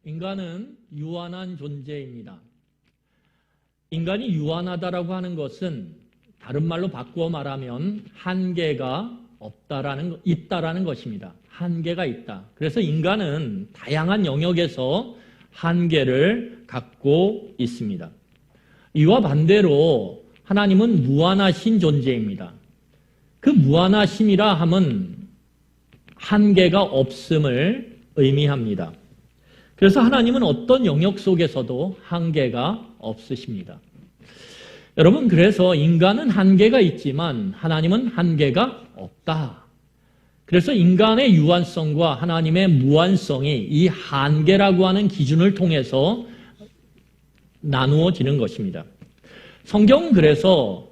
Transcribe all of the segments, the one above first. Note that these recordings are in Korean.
인간은 유한한 존재입니다. 인간이 유한하다라고 하는 것은 다른 말로 바꾸어 말하면 한계가 있다라는 것입니다. 한계가 있다. 그래서 인간은 다양한 영역에서 한계를 갖고 있습니다. 이와 반대로 하나님은 무한하신 존재입니다. 그 무한하심이라 함은 한계가 없음을 의미합니다. 그래서 하나님은 어떤 영역 속에서도 한계가 없으십니다. 여러분, 그래서 인간은 한계가 있지만 하나님은 한계가 없다. 그래서 인간의 유한성과 하나님의 무한성이 이 한계라고 하는 기준을 통해서 나누어지는 것입니다. 성경은 그래서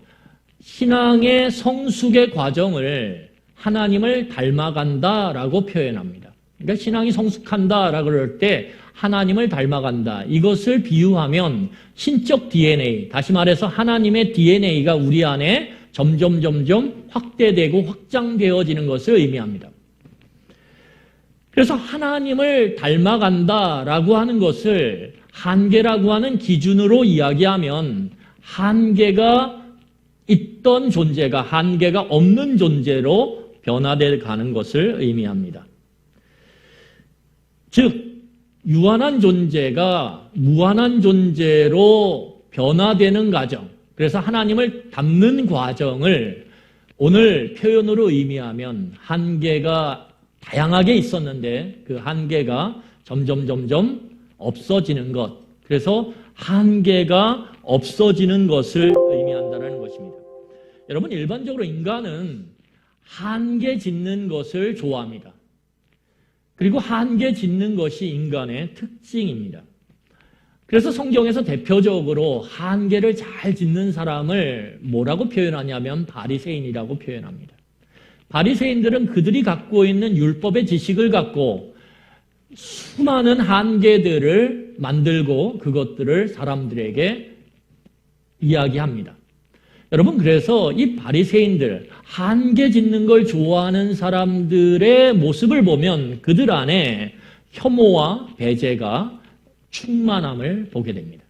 신앙의 성숙의 과정을 하나님을 닮아간다라고 표현합니다. 그러니까 신앙이 성숙한다라고 그럴 때 하나님을 닮아간다. 이것을 비유하면 신적 DNA, 다시 말해서 하나님의 DNA가 우리 안에 점점 확대되고 확장되어지는 것을 의미합니다. 그래서 하나님을 닮아간다라고 하는 것을 한계라고 하는 기준으로 이야기하면 한계가 있던 존재가 한계가 없는 존재로 변화되어 가는 것을 의미합니다. 즉, 유한한 존재가 무한한 존재로 변화되는 과정, 그래서 하나님을 닮는 과정을 오늘 표현으로 의미하면 한계가 다양하게 있었는데 그 한계가 점점 없어지는 것, 그래서 한계가 없어지는 것을 의미한다는 것입니다. 여러분, 일반적으로 인간은 한계 짓는 것을 좋아합니다. 그리고 한계 짓는 것이 인간의 특징입니다. 그래서 성경에서 대표적으로 한계를 잘 짓는 사람을 뭐라고 표현하냐면 바리새인이라고 표현합니다. 바리새인들은 그들이 갖고 있는 율법의 지식을 갖고 수많은 한계들을 만들고 그것들을 사람들에게 이야기합니다. 여러분, 그래서 이 바리새인들, 한계 짓는 걸 좋아하는 사람들의 모습을 보면 그들 안에 혐오와 배제가 충만함을 보게 됩니다.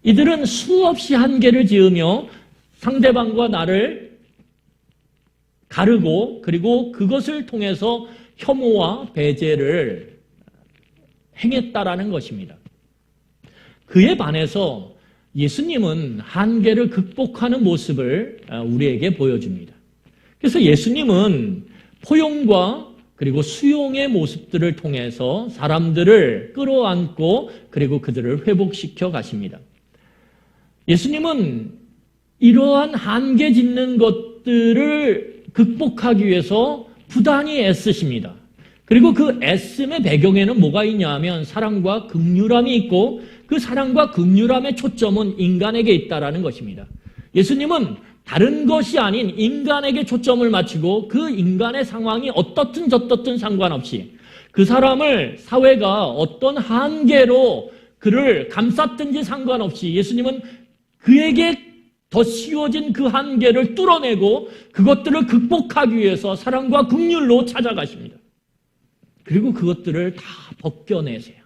이들은 수없이 한계를 지으며 상대방과 나를 가르고 그리고 그것을 통해서 혐오와 배제를 행했다라는 것입니다. 그에 반해서 예수님은 한계를 극복하는 모습을 우리에게 보여줍니다. 그래서 예수님은 포용과 그리고 수용의 모습들을 통해서 사람들을 끌어안고 그리고 그들을 회복시켜 가십니다. 예수님은 이러한 한계 짓는 것들을 극복하기 위해서 부단히 애쓰십니다. 그리고 그 애씀의 배경에는 뭐가 있냐 하면 사랑과 긍휼함이 있고 그 사랑과 긍휼함의 초점은 인간에게 있다라는 것입니다. 예수님은 다른 것이 아닌 인간에게 초점을 맞추고 그 인간의 상황이 어떻든 저떻든 상관없이 그 사람을 사회가 어떤 한계로 그를 감쌌든지 상관없이 예수님은 그에게 더 씌워진 그 한계를 뚫어내고 그것들을 극복하기 위해서 사랑과 긍휼로 찾아가십니다. 그리고 그것들을 다 벗겨내세요.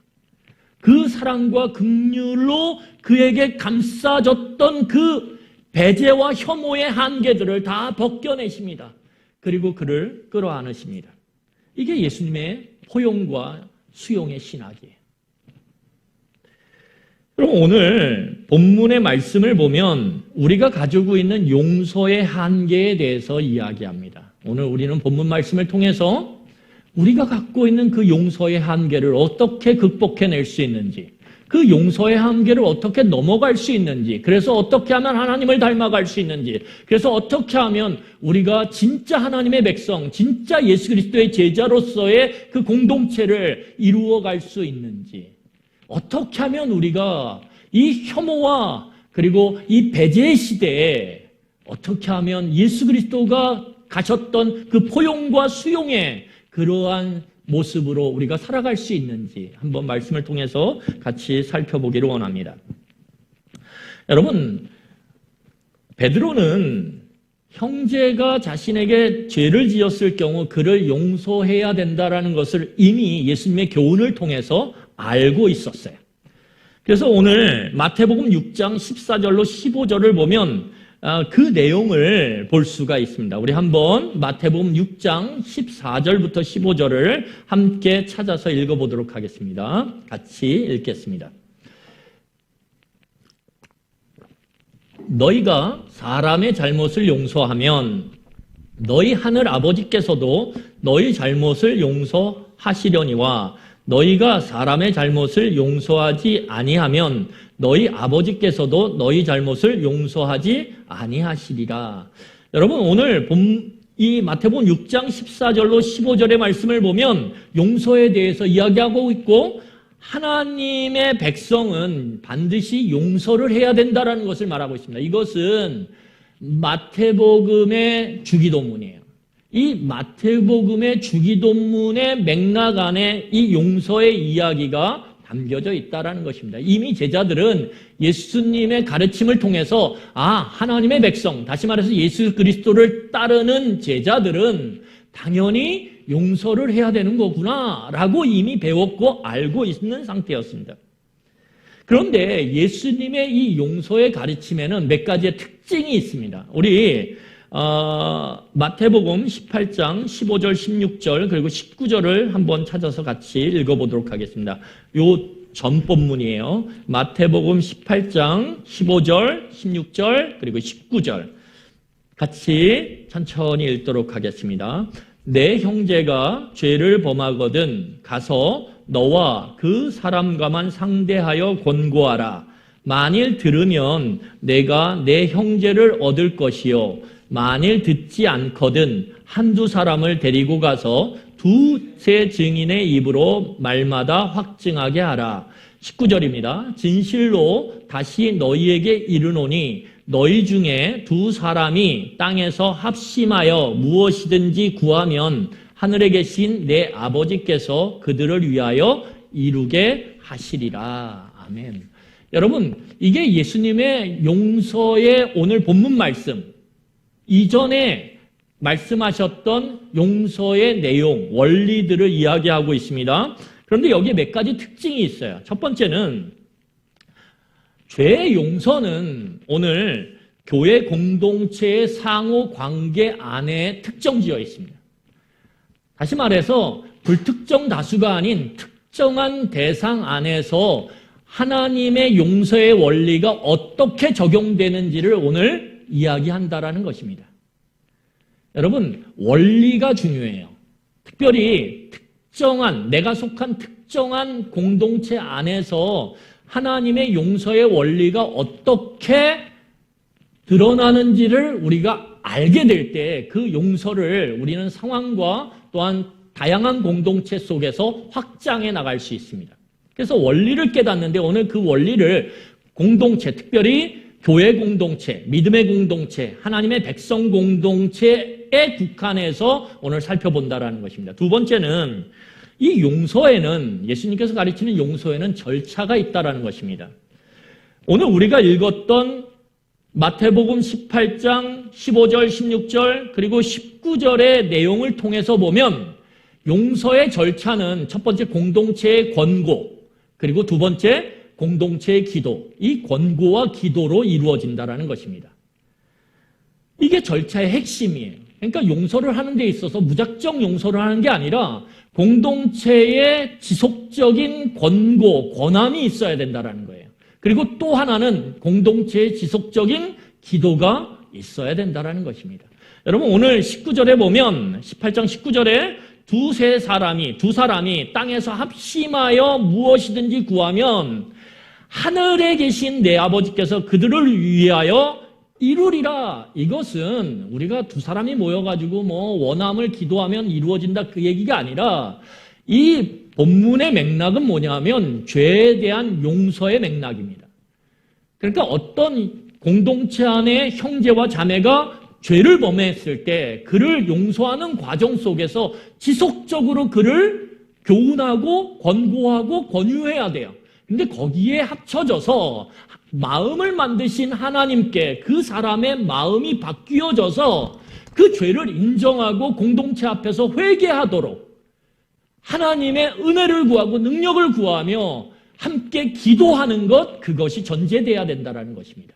그 사랑과 긍휼로 그에게 감싸졌던 그 배제와 혐오의 한계들을 다 벗겨내십니다. 그리고 그를 끌어안으십니다. 이게 예수님의 포용과 수용의 신학이에요. 그럼 오늘 본문의 말씀을 보면 우리가 가지고 있는 용서의 한계에 대해서 이야기합니다. 오늘 우리는 본문 말씀을 통해서 우리가 갖고 있는 그 용서의 한계를 어떻게 극복해낼 수 있는지, 그 용서의 한계를 어떻게 넘어갈 수 있는지, 그래서 어떻게 하면 하나님을 닮아갈 수 있는지, 그래서 어떻게 하면 우리가 진짜 하나님의 백성, 진짜 예수 그리스도의 제자로서의 그 공동체를 이루어갈 수 있는지, 어떻게 하면 우리가 이 혐오와 그리고 이 배제의 시대에 어떻게 하면 예수 그리스도가 가셨던 그 포용과 수용의 그러한 모습으로 우리가 살아갈 수 있는지 한번 말씀을 통해서 같이 살펴보기를 원합니다. 여러분, 베드로는 형제가 자신에게 죄를 지었을 경우 그를 용서해야 된다라는 것을 이미 예수님의 교훈을 통해서 알고 있었어요. 그래서 오늘 마태복음 6장 14절로 15절을 보면 그 내용을 볼 수가 있습니다. 우리 한번 마태복음 6장 14절부터 15절을 함께 찾아서 읽어보도록 하겠습니다. 같이 읽겠습니다. 너희가 사람의 잘못을 용서하면 너희 하늘 아버지께서도 너희 잘못을 용서하시려니와 너희가 사람의 잘못을 용서하지 아니하면 너희 아버지께서도 너희 잘못을 용서하지 아니하시리라. 여러분 오늘 이 마태복음 6장 14절로 15절의 말씀을 보면 용서에 대해서 이야기하고 있고 하나님의 백성은 반드시 용서를 해야 된다는 것을 말하고 있습니다. 이것은 마태복음의 주기도문이에요. 이 마태복음의 주기도문의 맥락 안에 이 용서의 이야기가 담겨져 있다는 것입니다. 이미 제자들은 예수님의 가르침을 통해서 하나님의 백성, 다시 말해서 예수 그리스도를 따르는 제자들은 당연히 용서를 해야 되는 거구나 라고 이미 배웠고 알고 있는 상태였습니다. 그런데 예수님의 이 용서의 가르침에는 몇 가지의 특징이 있습니다. 우리 마태복음 18장 15절, 16절 그리고 19절을 한번 찾아서 같이 읽어보도록 하겠습니다. 요 전본문이에요. 마태복음 18장 15절, 16절 그리고 19절 같이 천천히 읽도록 하겠습니다. 내 형제가 죄를 범하거든 가서 너와 그 사람과만 상대하여 권고하라. 만일 들으면 내가 내 형제를 얻을 것이요 만일 듣지 않거든 한두 사람을 데리고 가서 두세 증인의 입으로 말마다 확증하게 하라. 19절입니다. 진실로 다시 너희에게 이르노니 너희 중에 두 사람이 땅에서 합심하여 무엇이든지 구하면 하늘에 계신 내 아버지께서 그들을 위하여 이루게 하시리라. 아멘. 여러분, 이게 예수님의 용서의 오늘 본문 말씀, 이전에 말씀하셨던 용서의 내용, 원리들을 이야기하고 있습니다. 그런데 여기에 몇 가지 특징이 있어요. 첫 번째는 죄 용서는 오늘 교회 공동체의 상호 관계 안에 특정지어 있습니다. 다시 말해서 불특정 다수가 아닌 특정한 대상 안에서 하나님의 용서의 원리가 어떻게 적용되는지를 오늘 이야기한다라는 것입니다. 여러분, 원리가 중요해요. 특별히 내가 속한 특정한 공동체 안에서 하나님의 용서의 원리가 어떻게 드러나는지를 우리가 알게 될 때 그 용서를 우리는 상황과 또한 다양한 공동체 속에서 확장해 나갈 수 있습니다. 그래서 원리를 깨닫는데 오늘 그 원리를 공동체, 특별히 교회 공동체, 믿음의 공동체, 하나님의 백성 공동체에 국한해서 오늘 살펴본다라는 것입니다. 두 번째는 이 용서에는, 예수님께서 가르치는 용서에는 절차가 있다라는 것입니다. 오늘 우리가 읽었던 마태복음 18장 15절, 16절 그리고 19절의 내용을 통해서 보면 용서의 절차는 첫 번째 공동체의 권고, 그리고 두 번째 공동체의 기도, 이 권고와 기도로 이루어진다라는 것입니다. 이게 절차의 핵심이에요. 그러니까 용서를 하는 데 있어서 무작정 용서를 하는 게 아니라 공동체의 지속적인 권고, 권함이 있어야 된다는 거예요. 그리고 또 하나는 공동체의 지속적인 기도가 있어야 된다는 것입니다. 여러분 오늘 19절에 보면 18장 19절에 두 사람이 땅에서 합심하여 무엇이든지 구하면 하늘에 계신 내 아버지께서 그들을 위하여 이루리라. 이것은 우리가 두 사람이 모여가지고 원함을 기도하면 이루어진다 그 얘기가 아니라 이 본문의 맥락은 뭐냐면 죄에 대한 용서의 맥락입니다. 그러니까 어떤 공동체 안에 형제와 자매가 죄를 범했을 때 그를 용서하는 과정 속에서 지속적으로 그를 교훈하고 권고하고 권유해야 돼요. 근데 거기에 합쳐져서 마음을 만드신 하나님께 그 사람의 마음이 바뀌어져서 그 죄를 인정하고 공동체 앞에서 회개하도록 하나님의 은혜를 구하고 능력을 구하며 함께 기도하는 것, 그것이 전제돼야 된다는 것입니다.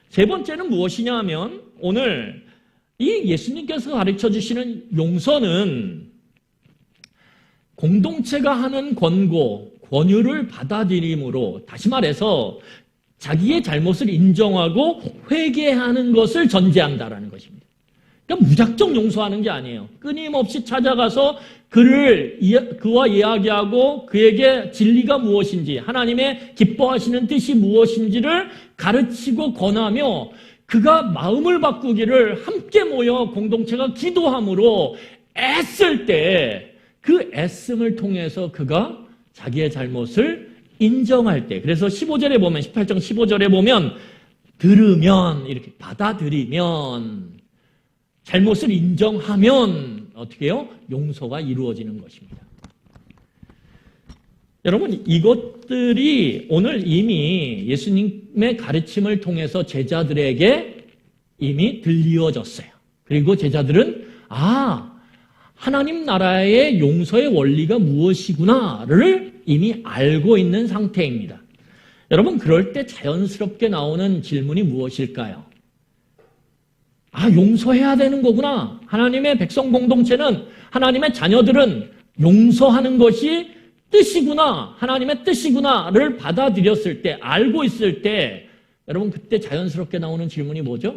세 번째는 무엇이냐 하면 오늘 이 예수님께서 가르쳐 주시는 용서는 공동체가 하는 권고, 권유를 받아들임으로, 다시 말해서 자기의 잘못을 인정하고 회개하는 것을 전제한다라는 것입니다. 그러니까 무작정 용서하는 게 아니에요. 끊임없이 찾아가서 그와 이야기하고 그에게 진리가 무엇인지, 하나님의 기뻐하시는 뜻이 무엇인지를 가르치고 권하며 그가 마음을 바꾸기를 함께 모여 공동체가 기도함으로 애쓸 때 그 애씀을 통해서 그가 자기의 잘못을 인정할 때, 그래서 15절에 보면, 18장 15절에 보면 들으면, 이렇게 받아들이면, 잘못을 인정하면 어떻게 해요? 용서가 이루어지는 것입니다. 여러분, 이것들이 오늘 이미 예수님의 가르침을 통해서 제자들에게 이미 들려졌어요. 그리고 제자들은 하나님 나라의 용서의 원리가 무엇이구나를 이미 알고 있는 상태입니다. 여러분, 그럴 때 자연스럽게 나오는 질문이 무엇일까요? 용서해야 되는 거구나. 하나님의 백성 공동체는, 하나님의 자녀들은 용서하는 것이 뜻이구나, 하나님의 뜻이구나를 받아들였을 때, 알고 있을 때, 여러분 그때 자연스럽게 나오는 질문이 뭐죠?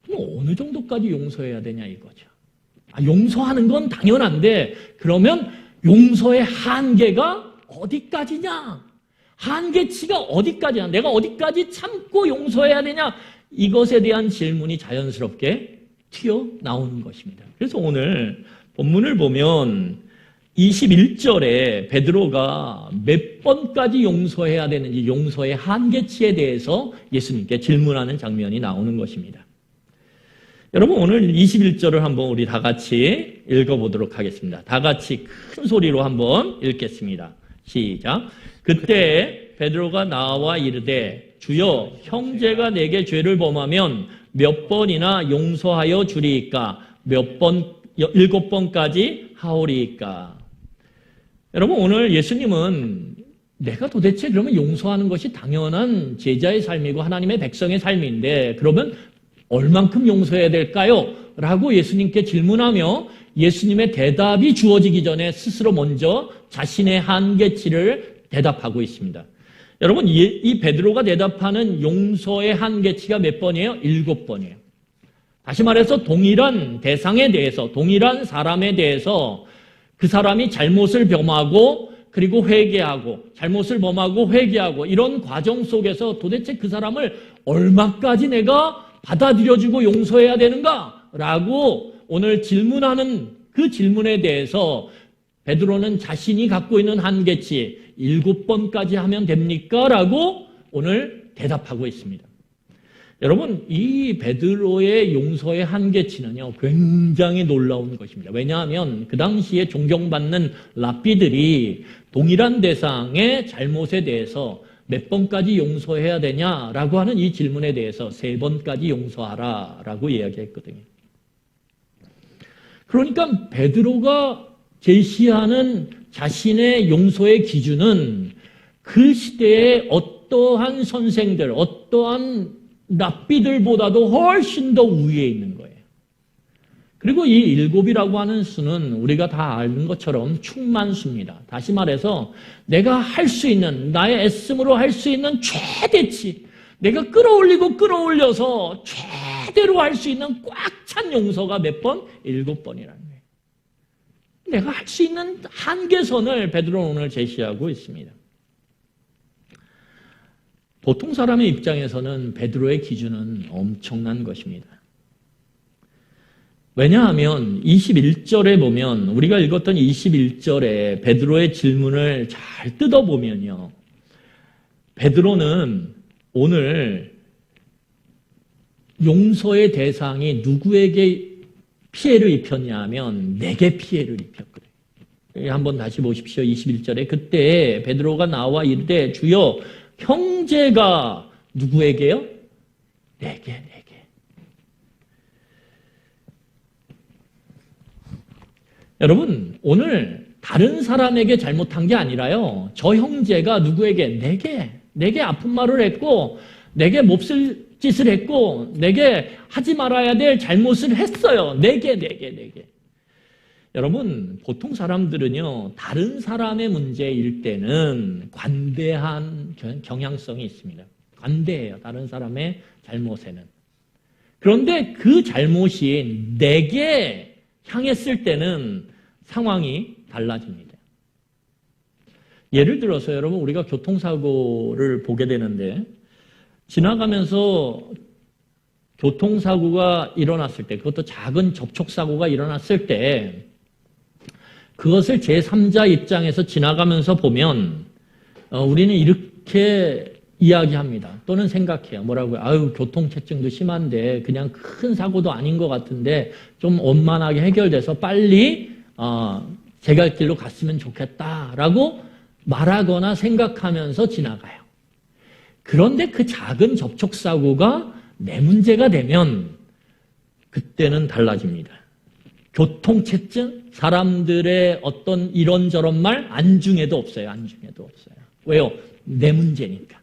그럼 어느 정도까지 용서해야 되냐 이거죠. 용서하는 건 당연한데 그러면 용서의 한계가 어디까지냐? 한계치가 어디까지냐? 내가 어디까지 참고 용서해야 되냐? 이것에 대한 질문이 자연스럽게 튀어나오는 것입니다. 그래서 오늘 본문을 보면 21절에 베드로가 몇 번까지 용서해야 되는지, 용서의 한계치에 대해서 예수님께 질문하는 장면이 나오는 것입니다. 여러분, 오늘 21절을 한번 우리 다 같이 읽어보도록 하겠습니다. 다 같이 큰 소리로 한번 읽겠습니다. 시작. 그때 베드로가 나와 이르되 주여, 형제가 내게 죄를 범하면 몇 번이나 용서하여 주리이까? 몇 번, 7번까지 하오리이까? 여러분, 오늘 예수님은 내가 도대체 그러면 용서하는 것이 당연한 제자의 삶이고 하나님의 백성의 삶인데 그러면 얼만큼 용서해야 될까요? 라고 예수님께 질문하며 예수님의 대답이 주어지기 전에 스스로 먼저 자신의 한계치를 대답하고 있습니다. 여러분, 이 베드로가 대답하는 용서의 한계치가 몇 번이에요? 7번이에요. 다시 말해서 동일한 대상에 대해서, 동일한 사람에 대해서 그 사람이 잘못을 범하고 그리고 회개하고, 잘못을 범하고 회개하고, 이런 과정 속에서 도대체 그 사람을 얼마까지 내가 받아들여주고 용서해야 되는가? 라고 오늘 질문하는 그 질문에 대해서 베드로는 자신이 갖고 있는 한계치 7번까지 하면 됩니까? 라고 오늘 대답하고 있습니다. 여러분, 이 베드로의 용서의 한계치는요, 굉장히 놀라운 것입니다. 왜냐하면 그 당시에 존경받는 랍비들이 동일한 대상의 잘못에 대해서 몇 번까지 용서해야 되냐라고 하는 이 질문에 대해서 3번까지 용서하라라고 이야기했거든요. 그러니까 베드로가 제시하는 자신의 용서의 기준은 그 시대의 어떠한 선생들, 어떠한 랍비들보다도 훨씬 더 위에 있는 거예요. 그리고 이 7이라고 하는 수는 우리가 다 아는 것처럼 충만수입니다. 다시 말해서 내가 할 수 있는, 나의 애씀으로 할 수 있는 최대치, 내가 끌어올리고 끌어올려서 최대로 할 수 있는 꽉 찬 용서가 몇 번? 7번이라는 거예요. 내가 할 수 있는 한계선을 베드로는 오늘 제시하고 있습니다. 보통 사람의 입장에서는 베드로의 기준은 엄청난 것입니다. 왜냐하면 21절에 보면, 우리가 읽었던 21절에 베드로의 질문을 잘 뜯어보면요, 베드로는 오늘 용서의 대상이 누구에게 피해를 입혔냐 하면 내게 피해를 입혔거든요. 한번 다시 보십시오. 21절에 그때 베드로가 나와 이르되 주여, 형제가 누구에게요? 내게. 여러분, 오늘 다른 사람에게 잘못한 게 아니라요. 저 형제가 누구에게 내게 아픈 말을 했고 내게 몹쓸 짓을 했고 내게 하지 말아야 될 잘못을 했어요. 내게. 여러분, 보통 사람들은요, 다른 사람의 문제일 때는 관대한 경향성이 있습니다. 관대해요, 다른 사람의 잘못에는. 그런데 그 잘못이 내게 향했을 때는 상황이 달라집니다. 예를 들어서 여러분, 우리가 교통사고를 보게 되는데, 지나가면서 교통사고가 일어났을 때, 그것도 작은 접촉사고가 일어났을 때, 그것을 제3자 입장에서 지나가면서 보면 우리는 이렇게 이야기합니다. 또는 생각해요. 뭐라고요? 아유, 교통체증도 심한데 그냥 큰 사고도 아닌 것 같은데 좀 원만하게 해결돼서 빨리 제 갈 길로 갔으면 좋겠다라고 말하거나 생각하면서 지나가요. 그런데 그 작은 접촉사고가 내 문제가 되면 그때는 달라집니다. 교통체증, 사람들의 어떤 이런저런 말 안중에도 없어요. 왜요? 내 문제니까.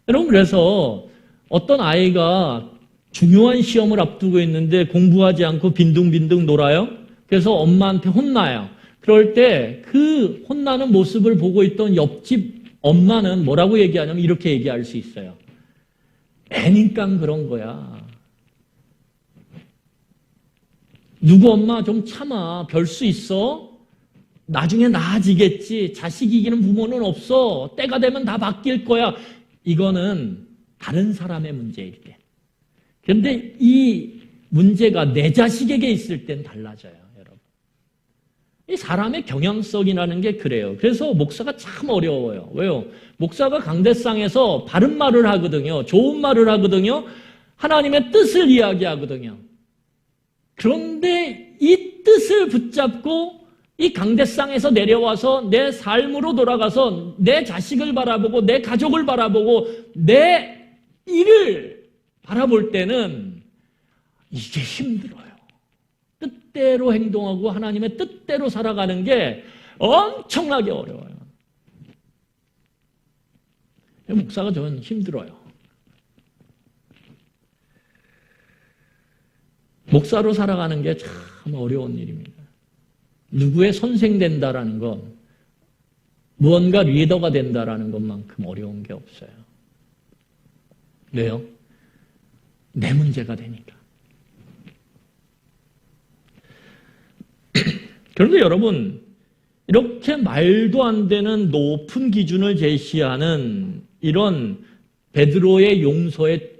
여러분, 그래서 어떤 아이가 중요한 시험을 앞두고 있는데 공부하지 않고 빈둥빈둥 놀아요. 그래서 엄마한테 혼나요. 그럴 때 그 혼나는 모습을 보고 있던 옆집 엄마는 뭐라고 얘기하냐면 이렇게 얘기할 수 있어요. 애니까 그런 거야. 누구 엄마 좀 참아. 별 수 있어. 나중에 나아지겠지. 자식 이기는 부모는 없어. 때가 되면 다 바뀔 거야. 이거는 다른 사람의 문제일 때. 그런데 이 문제가 내 자식에게 있을 땐 달라져요, 여러분. 이 사람의 경향성이라는 게 그래요. 그래서 목사가 참 어려워요. 왜요? 목사가 강대상에서 바른 말을 하거든요. 좋은 말을 하거든요. 하나님의 뜻을 이야기하거든요. 그런데 이 뜻을 붙잡고 이 강대상에서 내려와서 내 삶으로 돌아가서 내 자식을 바라보고 내 가족을 바라보고 내 일을 바라볼 때는 이게 힘들어요. 뜻대로 행동하고 하나님의 뜻대로 살아가는 게 엄청나게 어려워요. 목사가 저는 힘들어요. 목사로 살아가는 게 참 어려운 일입니다. 누구의 선생 된다라는 건 무언가 리더가 된다라는 것만큼 어려운 게 없어요. 왜요? 내 문제가 되니까. 그런데 여러분, 이렇게 말도 안 되는 높은 기준을 제시하는 이런 베드로의 용서의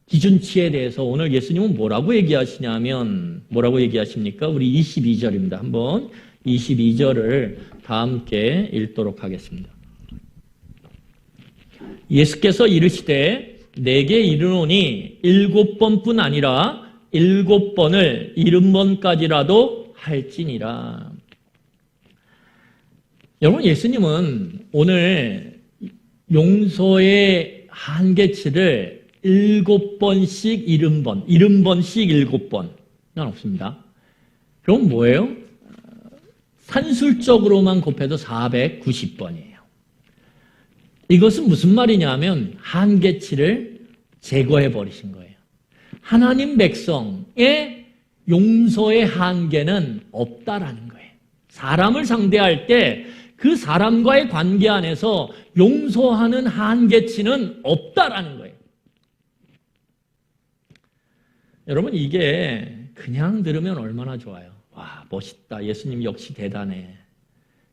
기준치에 대해서 오늘 예수님은 뭐라고 얘기하시냐면 뭐라고 얘기하십니까? 우리 22절입니다. 한번 22절을 다 함께 읽도록 하겠습니다. 예수께서 이르시되 내게 이르노니 7번뿐 아니라 7번을 70번까지라도 할지니라. 여러분, 예수님은 오늘 용서의 한계치를 7번씩 70번, 70번씩 7번은 없습니다. 그럼 뭐예요? 산술적으로만 곱해도 490번이에요. 이것은 무슨 말이냐면 한계치를 제거해 버리신 거예요. 하나님 백성의 용서의 한계는 없다라는 거예요. 사람을 상대할 때 그 사람과의 관계 안에서 용서하는 한계치는 없다라는 거예요. 여러분, 이게 그냥 들으면 얼마나 좋아요. 와, 멋있다. 예수님 역시 대단해.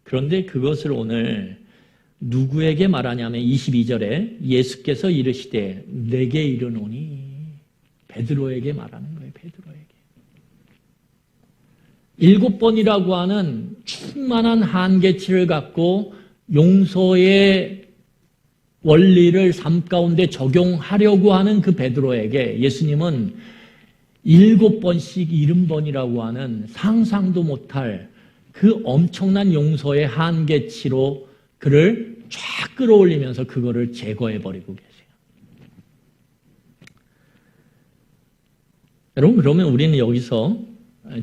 그런데 그것을 오늘 누구에게 말하냐면 22절에 예수께서 이르시되 내게 이르노니 베드로에게 말하는 거예요. 베드로에게. 7번이라고 하는 충만한 한계치를 갖고 용서의 원리를 삶 가운데 적용하려고 하는 그 베드로에게 예수님은 7번씩 70번이라고 하는 상상도 못할 그 엄청난 용서의 한계치로 그를 쫙 끌어올리면서 그거를 제거해버리고 계세요. 여러분, 그러면 우리는 여기서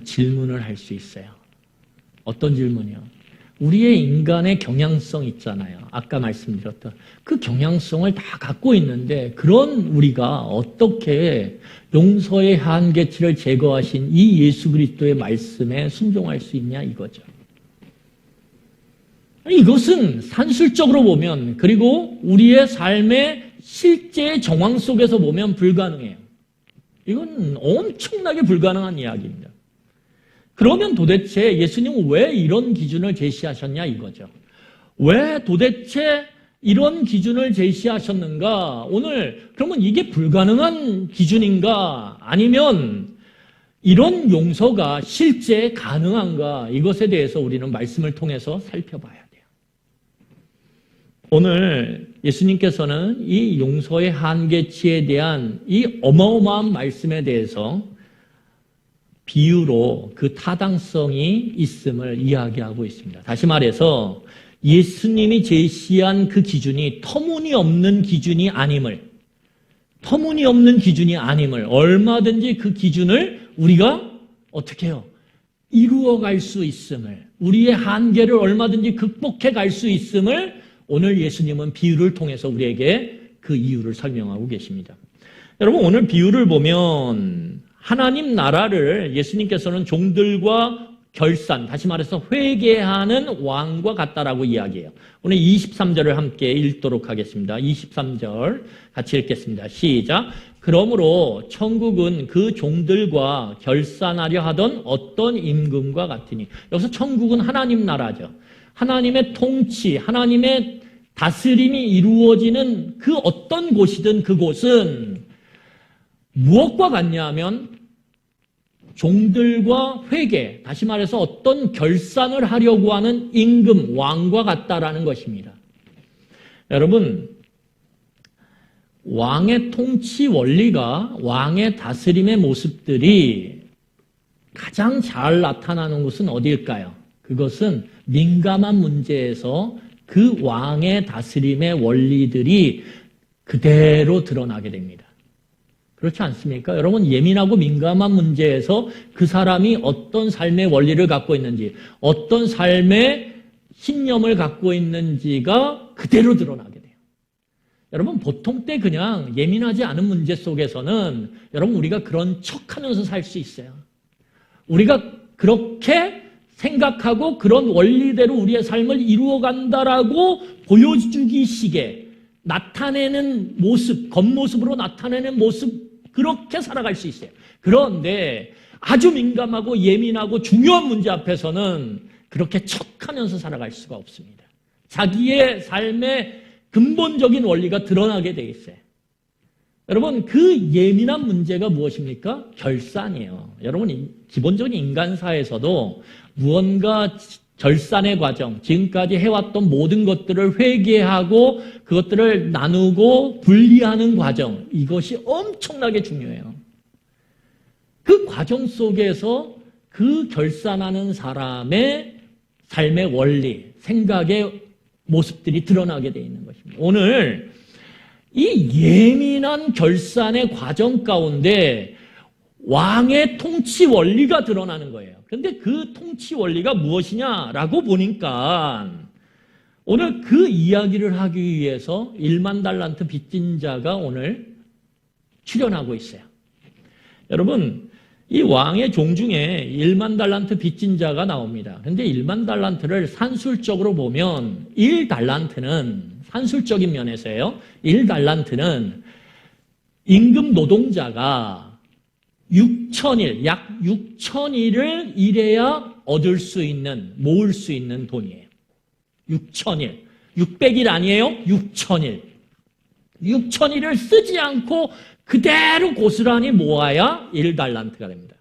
질문을 할 수 있어요. 어떤 질문이요? 우리의 인간의 경향성 있잖아요. 아까 말씀드렸던 그 경향성을 다 갖고 있는데 그런 우리가 어떻게 용서의 한계치를 제거하신 이 예수 그리스도의 말씀에 순종할 수 있냐 이거죠. 이것은 산술적으로 보면 그리고 우리의 삶의 실제 정황 속에서 보면 불가능해요. 이건 엄청나게 불가능한 이야기입니다. 그러면 도대체 예수님은 왜 이런 기준을 제시하셨냐 이거죠. 왜 도대체 이런 기준을 제시하셨는가? 오늘 그러면 이게 불가능한 기준인가? 아니면 이런 용서가 실제 가능한가? 이것에 대해서 우리는 말씀을 통해서 살펴봐야 돼요. 오늘 예수님께서는 이 용서의 한계치에 대한 이 어마어마한 말씀에 대해서 비유로 그 타당성이 있음을 이야기하고 있습니다. 다시 말해서 예수님이 제시한 그 기준이 터무니없는 기준이 아님을 얼마든지 그 기준을 우리가 어떻게 해요? 이루어갈 수 있음을, 우리의 한계를 얼마든지 극복해 갈 수 있음을 오늘 예수님은 비유를 통해서 우리에게 그 이유를 설명하고 계십니다. 여러분 오늘 비유를 보면 하나님 나라를 예수님께서는 종들과 결산, 다시 말해서 회개하는 왕과 같다라고 이야기해요. 오늘 23절을 함께 읽도록 하겠습니다. 23절 같이 읽겠습니다. 시작. 그러므로 천국은 그 종들과 결산하려 하던 어떤 임금과 같으니, 여기서 천국은 하나님 나라죠. 하나님의 통치, 하나님의 다스림이 이루어지는 그 어떤 곳이든 그곳은 무엇과 같냐 하면 종들과 회개, 다시 말해서 어떤 결산을 하려고 하는 임금, 왕과 같다라는 것입니다. 여러분, 왕의 통치 원리가, 왕의 다스림의 모습들이 가장 잘 나타나는 곳은 어디일까요? 그것은 민감한 문제에서 그 왕의 다스림의 원리들이 그대로 드러나게 됩니다. 그렇지 않습니까? 여러분, 예민하고 민감한 문제에서 그 사람이 어떤 삶의 원리를 갖고 있는지, 어떤 삶의 신념을 갖고 있는지가 그대로 드러나게 돼요. 여러분, 보통 때 그냥 예민하지 않은 문제 속에서는 여러분, 우리가 그런 척 하면서 살 수 있어요. 우리가 그렇게 생각하고 그런 원리대로 우리의 삶을 이루어간다라고 보여주기식에 나타내는 모습, 겉모습으로 나타내는 모습, 그렇게 살아갈 수 있어요. 그런데 아주 민감하고 예민하고 중요한 문제 앞에서는 그렇게 척하면서 살아갈 수가 없습니다. 자기의 삶의 근본적인 원리가 드러나게 돼 있어요. 여러분, 그 예민한 문제가 무엇입니까? 결산이에요. 여러분, 기본적인 인간사에서도 무언가 결산의 과정, 지금까지 해왔던 모든 것들을 회개하고 그것들을 나누고 분리하는 과정, 이것이 엄청나게 중요해요. 그 과정 속에서 그 결산하는 사람의 삶의 원리, 생각의 모습들이 드러나게 되어 있는 것입니다. 오늘 이 예민한 결산의 과정 가운데 왕의 통치 원리가 드러나는 거예요. 그런데 그 통치 원리가 무엇이냐라고 보니까 오늘 그 이야기를 하기 위해서 1만 달란트 빚진 자가 오늘 출연하고 있어요. 여러분, 이 왕의 종 중에 1만 달란트 빚진 자가 나옵니다. 그런데 1만 달란트를 산술적으로 보면 1달란트는 산술적인 면에서요. 1달란트는 임금 노동자가 6,000일, 약 6,000일을 일해야 얻을 수 있는, 모을 수 있는 돈이에요. 6,000일. 600일 아니에요? 6,000일. 6,000일을 쓰지 않고 그대로 고스란히 모아야 1달란트가 됩니다.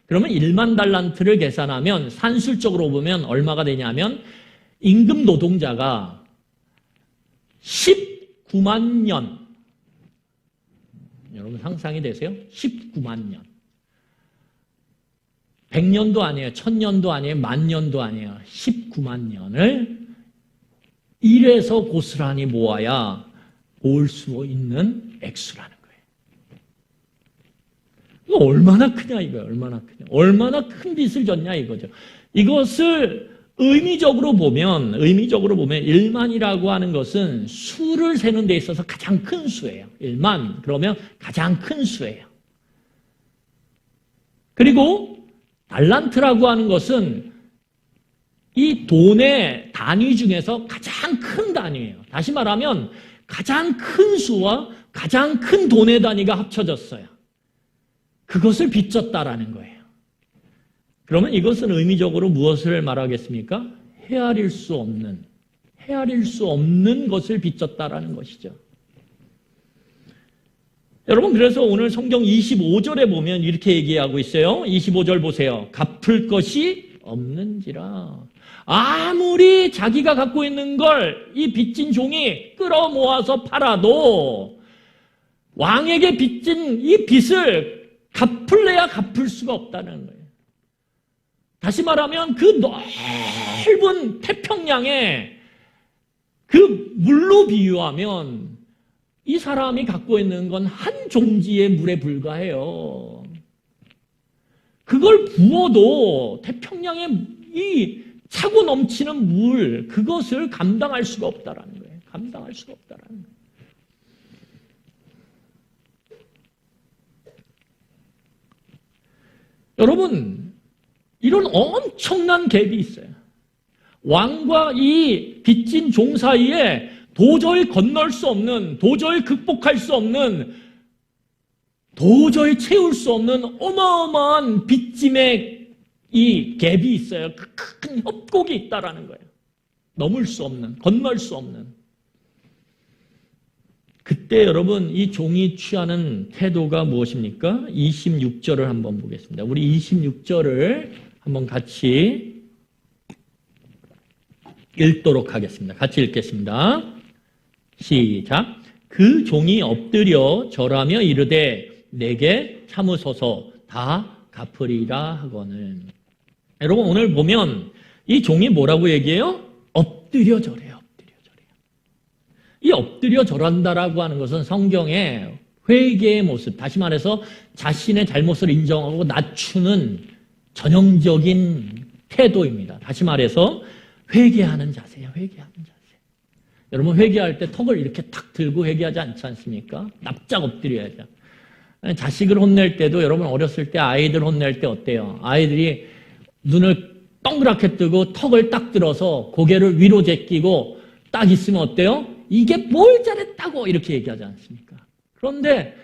그러면 1만 달란트를 계산하면 산술적으로 보면 얼마가 되냐면 임금 노동자가 19만 년, 여러분 상상이 되세요? 19만 년. 100년도 아니에요. 1000년도 아니에요. 10,000년도 아니에요. 19만 년을 일해서 고스란히 모아야 모을 수 있는 액수라는 거예요. 이거 얼마나 크냐 이거예요. 얼마나 크냐. 얼마나 큰 빚을 졌냐 이거죠. 이것을 의미적으로 보면 1만이라고 하는 것은 수를 세는 데 있어서 가장 큰 수예요. 1만 그러면 가장 큰 수예요. 그리고 달란트라고 하는 것은 이 돈의 단위 중에서 가장 큰 단위예요. 다시 말하면 가장 큰 수와 가장 큰 돈의 단위가 합쳐졌어요. 그것을 빚졌다라는 거예요. 그러면 이것은 의미적으로 무엇을 말하겠습니까? 헤아릴 수 없는 것을 빚졌다라는 것이죠. 여러분, 그래서 오늘 성경 25절에 보면 이렇게 얘기하고 있어요. 25절 보세요. 갚을 것이 없는지라. 아무리 자기가 갖고 있는 걸 이 빚진 종이 끌어모아서 팔아도 왕에게 빚진 이 빚을 갚을래야 갚을 수가 없다는 거예요. 다시 말하면 그 넓은 태평양에 그 물로 비유하면 이 사람이 갖고 있는 건 한 종지의 물에 불과해요. 그걸 부어도 태평양의 이 차고 넘치는 물, 그것을 감당할 수가 없다라는 거예요. 감당할 수가 없다라는 거예요. 여러분, 이런 엄청난 갭이 있어요. 왕과 이 빚진 종 사이에 도저히 건널 수 없는, 도저히 극복할 수 없는, 도저히 채울 수 없는 어마어마한 빚짐의 이 갭이 있어요. 큰 협곡이 있다라는 거예요. 넘을 수 없는, 건널 수 없는. 그때 여러분 이 종이 취하는 태도가 무엇입니까? 26절을 한번 보겠습니다. 우리 26절을 한번 같이 읽도록 하겠습니다. 같이 읽겠습니다. 시작. 그 종이 엎드려 절하며 이르되 내게 참으소서 다 갚으리라 하거늘. 여러분 오늘 보면 이 종이 뭐라고 얘기해요? 엎드려 절해요. 엎드려 절해요. 이 엎드려 절한다라고 하는 것은 성경의 회개의 모습, 다시 말해서 자신의 잘못을 인정하고 낮추는 전형적인 태도입니다. 다시 말해서 회개하는 자세예요. 회개하는 자세. 여러분 회개할 때 턱을 이렇게 탁 들고 회개하지 않지 않습니까? 납작 엎드려야죠. 자식을 혼낼 때도 여러분 어렸을 때 아이들 혼낼 때 어때요? 아이들이 눈을 동그랗게 뜨고 턱을 딱 들어서 고개를 위로 제끼고 딱 있으면 어때요? 이게 뭘 잘했다고 이렇게 얘기하지 않습니까? 그런데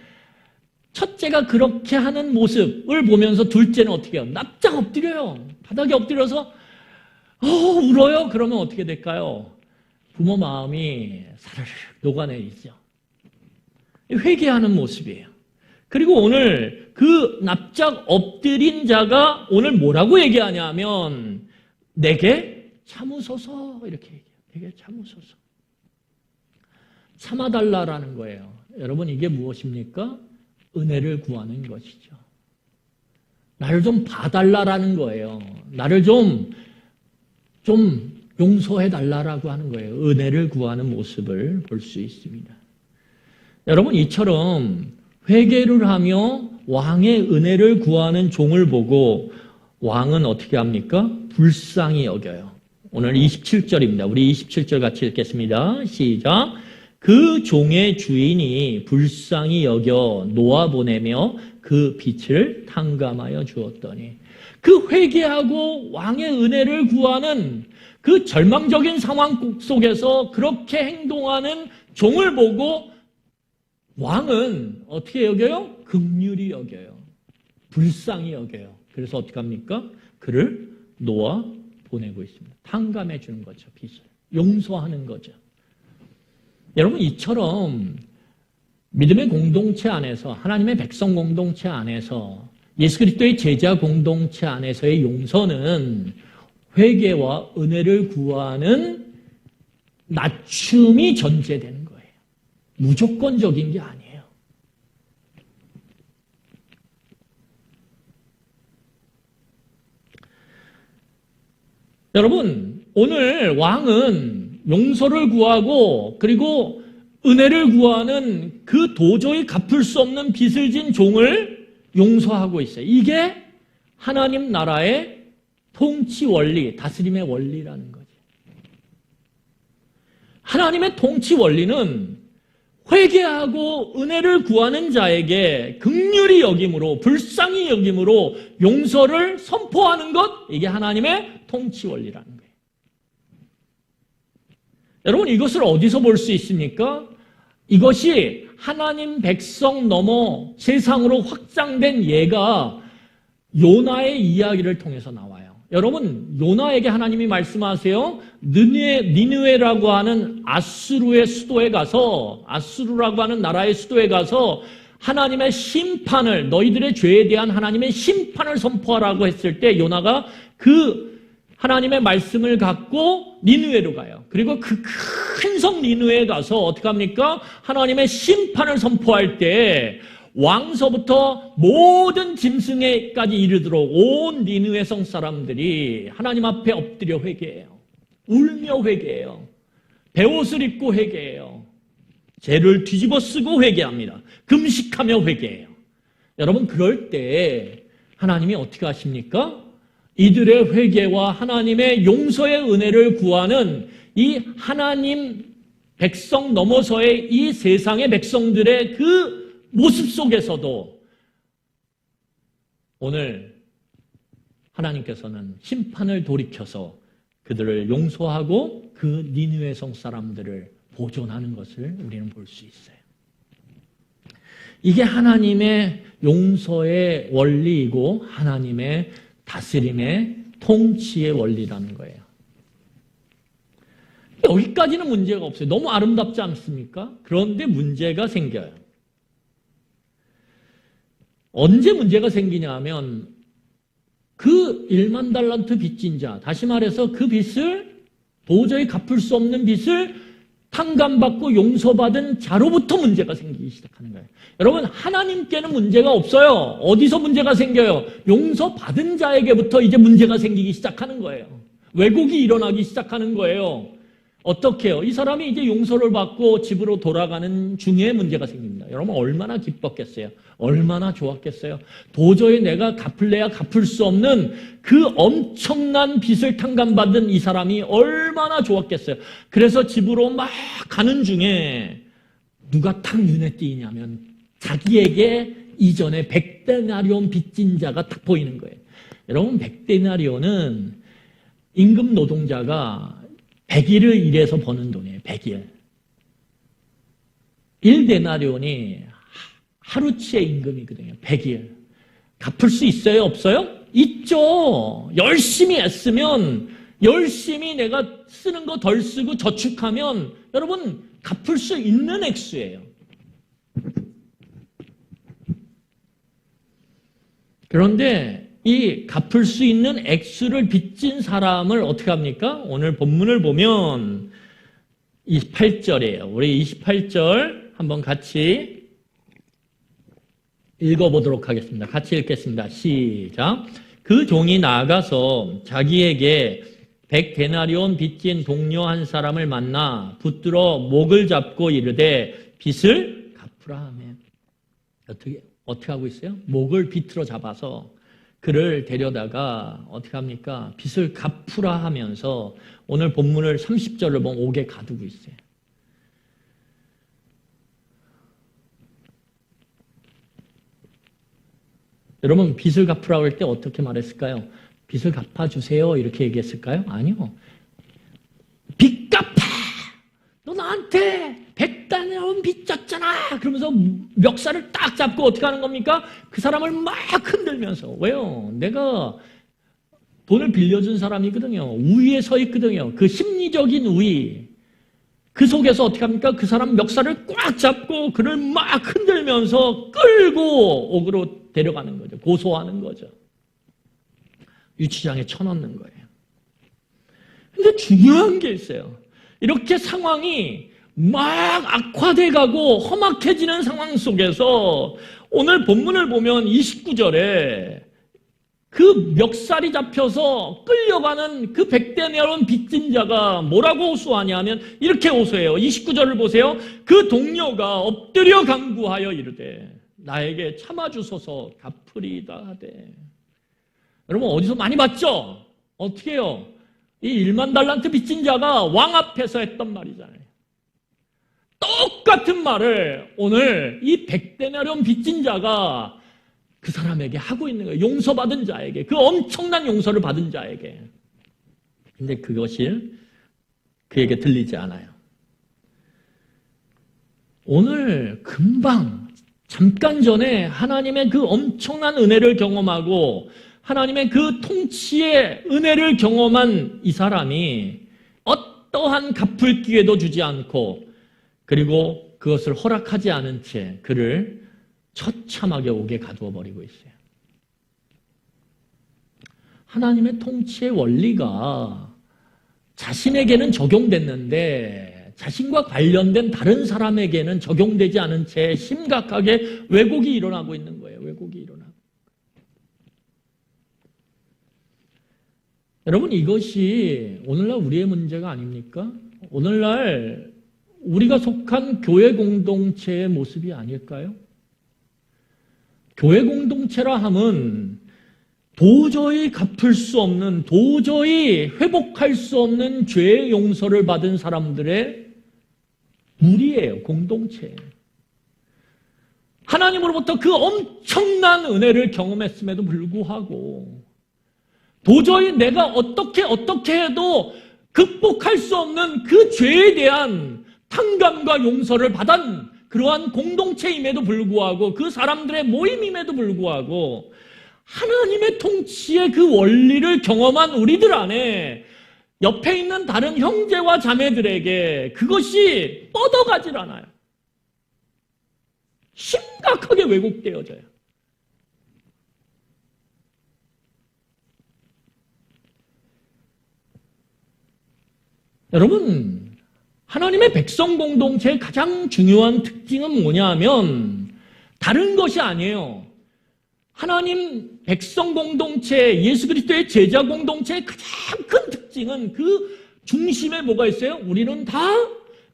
첫째가 그렇게 하는 모습을 보면서 둘째는 어떻게 해요? 납작 엎드려요. 바닥에 엎드려서 울어요? 그러면 어떻게 될까요? 부모 마음이 사르르 녹아내리죠. 회개하는 모습이에요. 그리고 오늘 그 납작 엎드린 자가 오늘 뭐라고 얘기하냐면 내게 참으소서 이렇게 얘기해요. 내게 참으소서. 참아달라라는 거예요. 여러분 이게 무엇입니까? 은혜를 구하는 것이죠. 나를 좀 봐달라라는 거예요. 나를 좀 용서해달라라고 하는 거예요. 은혜를 구하는 모습을 볼 수 있습니다. 여러분 이처럼 회개를 하며 왕의 은혜를 구하는 종을 보고 왕은 어떻게 합니까? 불쌍히 여겨요. 오늘 27절입니다. 우리 27절 같이 읽겠습니다. 시작. 그 종의 주인이 불쌍히 여겨 놓아보내며 그 빛을 탕감하여 주었더니 그 회개하고 왕의 은혜를 구하는 그 절망적인 상황 속에서 그렇게 행동하는 종을 보고 왕은 어떻게 여겨요? 긍휼히 여겨요. 불쌍히 여겨요. 그래서 어떻게 합니까? 그를 놓아 보내고 있습니다. 탕감해 주는 거죠. 빛을. 용서하는 거죠. 여러분 이처럼 믿음의 공동체 안에서 하나님의 백성 공동체 안에서 예수 그리스도의 제자 공동체 안에서의 용서는 회개와 은혜를 구하는 낮춤이 전제되는 거예요. 무조건적인 게 아니에요. 여러분 오늘 왕은 용서를 구하고 그리고 은혜를 구하는 그 도저히 갚을 수 없는 빚을 진 종을 용서하고 있어요. 이게 하나님 나라의 통치 원리, 다스림의 원리라는 거죠. 하나님의 통치 원리는 회개하고 은혜를 구하는 자에게 긍휼히 여김으로, 불쌍히 여김으로 용서를 선포하는 것, 이게 하나님의 통치 원리라는 거예요. 여러분, 이것을 어디서 볼 수 있습니까? 이것이 하나님 백성 넘어 세상으로 확장된 예가 요나의 이야기를 통해서 나와요. 여러분, 요나에게 하나님이 말씀하세요. 니느웨라고 하는 아수르의 수도에 가서, 아수르라고 하는 나라의 수도에 가서 하나님의 심판을, 너희들의 죄에 대한 하나님의 심판을 선포하라고 했을 때 요나가 그 하나님의 말씀을 갖고 니느웨로 가요. 그리고 그 큰 성 니느웨에 가서 어떻게 합니까? 하나님의 심판을 선포할 때 왕서부터 모든 짐승에까지 이르도록 온 니느웨 성 사람들이 하나님 앞에 엎드려 회개해요. 울며 회개해요. 베옷을 입고 회개해요. 죄를 뒤집어 쓰고 회개합니다. 금식하며 회개해요. 여러분, 그럴 때 하나님이 어떻게 하십니까? 이들의 회개와 하나님의 용서의 은혜를 구하는 이 하나님 백성 넘어서의 이 세상의 백성들의 그 모습 속에서도 오늘 하나님께서는 심판을 돌이켜서 그들을 용서하고 그 니느웨 성 사람들을 보존하는 것을 우리는 볼 수 있어요. 이게 하나님의 용서의 원리이고 하나님의 다스림의 통치의 원리라는 거예요. 여기까지는 문제가 없어요. 너무 아름답지 않습니까? 그런데 문제가 생겨요. 언제 문제가 생기냐 하면 그 1만 달란트 빚진 자, 다시 말해서 그 빚을 도저히 갚을 수 없는 빚을 탕감받고 용서받은 자로부터 문제가 생기기 시작하는 거예요. 여러분, 하나님께는 문제가 없어요. 어디서 문제가 생겨요? 용서받은 자에게부터 이제 문제가 생기기 시작하는 거예요. 왜곡이 일어나기 시작하는 거예요. 어떻게 해요? 이 사람이 이제 용서를 받고 집으로 돌아가는 중에 문제가 생깁니다. 여러분, 얼마나 기뻤겠어요? 얼마나 좋았겠어요? 도저히 내가 갚을래야 갚을 수 없는 그 엄청난 빚을 탕감받은 이 사람이 얼마나 좋았겠어요? 그래서 집으로 막 가는 중에 누가 탁 눈에 띄냐면 자기에게 이전에 100데나리온 빚진 자가 딱 보이는 거예요. 여러분, 100데나리온은 임금 노동자가 100일을 일해서 버는 돈이에요. 100일. 1데나리온이 하루치의 임금이거든요. 100일. 갚을 수 있어요? 없어요? 있죠. 열심히 애쓰면, 열심히 내가 쓰는 거 덜 쓰고 저축하면 여러분 갚을 수 있는 액수예요. 그런데 이 갚을 수 있는 액수를 빚진 사람을 어떻게 합니까? 오늘 본문을 보면 28절이에요. 우리 28절 한번 같이 읽어보도록 하겠습니다. 같이 읽겠습니다. 시작. 그 종이 나아가서 자기에게 100데나리온 빚진 동료 한 사람을 만나 붙들어 목을 잡고 이르되 빚을 갚으라 하며. 어떻게 하고 있어요? 목을 비틀어 잡아서 그를 데려다가 어떻게 합니까? 빚을 갚으라 하면서 오늘 본문을 30절을 보면 옥에 가두고 있어요. 여러분, 빚을 갚으라고 할 때 어떻게 말했을까요? 빚을 갚아주세요 이렇게 얘기했을까요? 아니요. 빚 갚아! 너 나한테 100데나리온 빚 졌잖아! 그러면서 멱살을 딱 잡고 어떻게 하는 겁니까? 그 사람을 막 흔들면서. 왜요? 내가 돈을 빌려준 사람이거든요. 우위에 서 있거든요. 그 심리적인 우위. 그 속에서 어떻게 합니까? 그 사람 멱살을 꽉 잡고 그를 막 흔들면서 끌고 옥으로 데려가는 거죠. 고소하는 거죠. 유치장에 쳐넣는 거예요. 근데 중요한 게 있어요. 이렇게 상황이 막 악화돼 가고 험악해지는 상황 속에서 오늘 본문을 보면 29절에 그 멱살이 잡혀서 끌려가는 그 백대나리온 빚진 자가 뭐라고 호소하냐면 이렇게 호소해요. 29절을 보세요. 그 동료가 엎드려 간구하여 이르되 나에게 참아주소서 갚으리이다 하되. 여러분 어디서 많이 봤죠? 어떻게 해요? 이 1만 달란트 빚진 자가 왕 앞에서 했던 말이잖아요. 똑같은 말을 오늘 이 백데나리온 빚진 자가 그 사람에게 하고 있는 거예요. 용서받은 자에게, 그 엄청난 용서를 받은 자에게. 근데 그것이 그에게 들리지 않아요. 오늘 금방 잠깐 전에 하나님의 그 엄청난 은혜를 경험하고 하나님의 그 통치의 은혜를 경험한 이 사람이 어떠한 갚을 기회도 주지 않고 그리고 그것을 허락하지 않은 채 그를 처참하게 옥에 가두어 버리고 있어요. 하나님의 통치의 원리가 자신에게는 적용됐는데 자신과 관련된 다른 사람에게는 적용되지 않은 채 심각하게 왜곡이 일어나고 있는 거예요. 왜곡이 일어나고. 여러분 이것이 오늘날 우리의 문제가 아닙니까? 오늘날 우리가 속한 교회 공동체의 모습이 아닐까요? 교회 공동체라 함은 도저히 갚을 수 없는, 도저히 회복할 수 없는 죄의 용서를 받은 사람들의 무리예요. 공동체예요. 하나님으로부터 그 엄청난 은혜를 경험했음에도 불구하고 도저히 내가 어떻게 해도 극복할 수 없는 그 죄에 대한 탕감과 용서를 받은 그러한 공동체임에도 불구하고 그 사람들의 모임임에도 불구하고 하나님의 통치의 그 원리를 경험한 우리들 안에 옆에 있는 다른 형제와 자매들에게 그것이 뻗어가질 않아요. 심각하게 왜곡되어져요. 여러분 하나님의 백성 공동체의 가장 중요한 특징은 뭐냐면 다른 것이 아니에요. 하나님 백성 공동체, 예수 그리스도의 제자 공동체의 가장 큰 특징은 그 중심에 뭐가 있어요? 우리는 다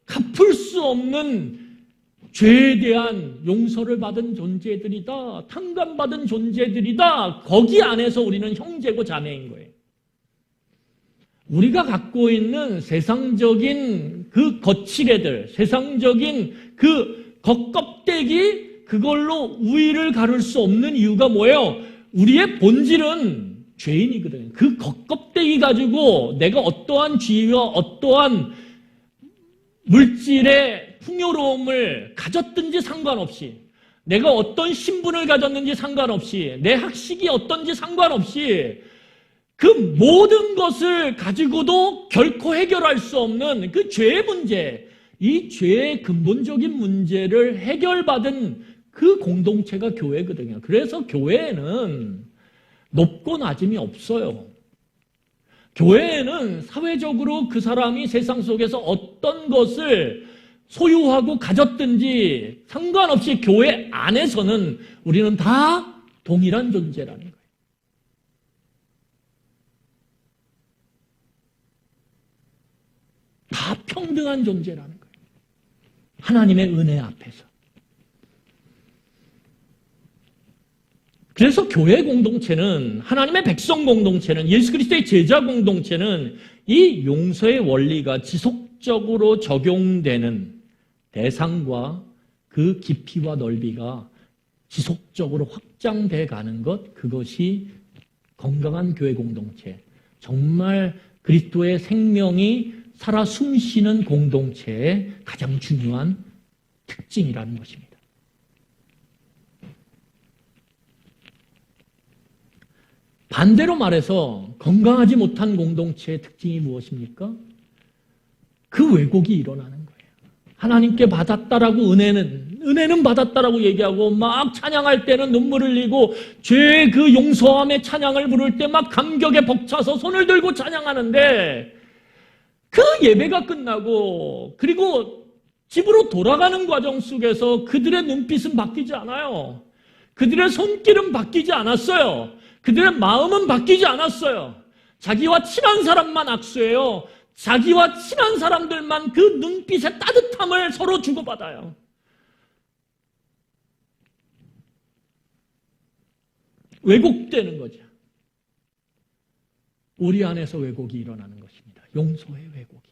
갚을 수 없는 죄에 대한 용서를 받은 존재들이다. 탕감받은 존재들이다. 거기 안에서 우리는 형제고 자매인 거예요. 우리가 갖고 있는 세상적인 그 거칠애들, 세상적인 그 겉껍데기, 그걸로 우위를 가를 수 없는 이유가 뭐예요? 우리의 본질은 죄인이거든요. 그 겉껍데기 가지고 내가 어떠한 지위와 어떠한 물질의 풍요로움을 가졌든지 상관없이, 내가 어떤 신분을 가졌는지 상관없이, 내 학식이 어떤지 상관없이 그 모든 것을 가지고도 결코 해결할 수 없는 그 죄의 문제, 이 죄의 근본적인 문제를 해결받은 그 공동체가 교회거든요. 그래서 교회에는 높고 낮음이 없어요. 교회에는 사회적으로 그 사람이 세상 속에서 어떤 것을 소유하고 가졌든지 상관없이 교회 안에서는 우리는 다 동일한 존재라는 거예요. 다 평등한 존재라는 거예요. 하나님의 은혜 앞에서. 그래서 교회 공동체는, 하나님의 백성 공동체는, 예수 그리스도의 제자 공동체는 이 용서의 원리가 지속적으로 적용되는 대상과 그 깊이와 넓이가 지속적으로 확장돼 가는 것, 그것이 건강한 교회 공동체, 정말 그리스도의 생명이 살아 숨쉬는 공동체의 가장 중요한 특징이라는 것입니다. 반대로 말해서 건강하지 못한 공동체의 특징이 무엇입니까? 그 왜곡이 일어나는 거예요. 하나님께 받았다라고 은혜는 받았다라고 얘기하고 막 찬양할 때는 눈물을 흘리고 죄의 그 용서함의 찬양을 부를 때 막 감격에 벅차서 손을 들고 찬양하는데 그 예배가 끝나고 그리고 집으로 돌아가는 과정 속에서 그들의 눈빛은 바뀌지 않아요. 그들의 손길은 바뀌지 않았어요. 그들의 마음은 바뀌지 않았어요. 자기와 친한 사람만 악수해요. 자기와 친한 사람들만 그 눈빛의 따뜻함을 서로 주고받아요. 왜곡되는 거죠. 우리 안에서 왜곡이 일어나는 것입니다. 용서의 왜곡이.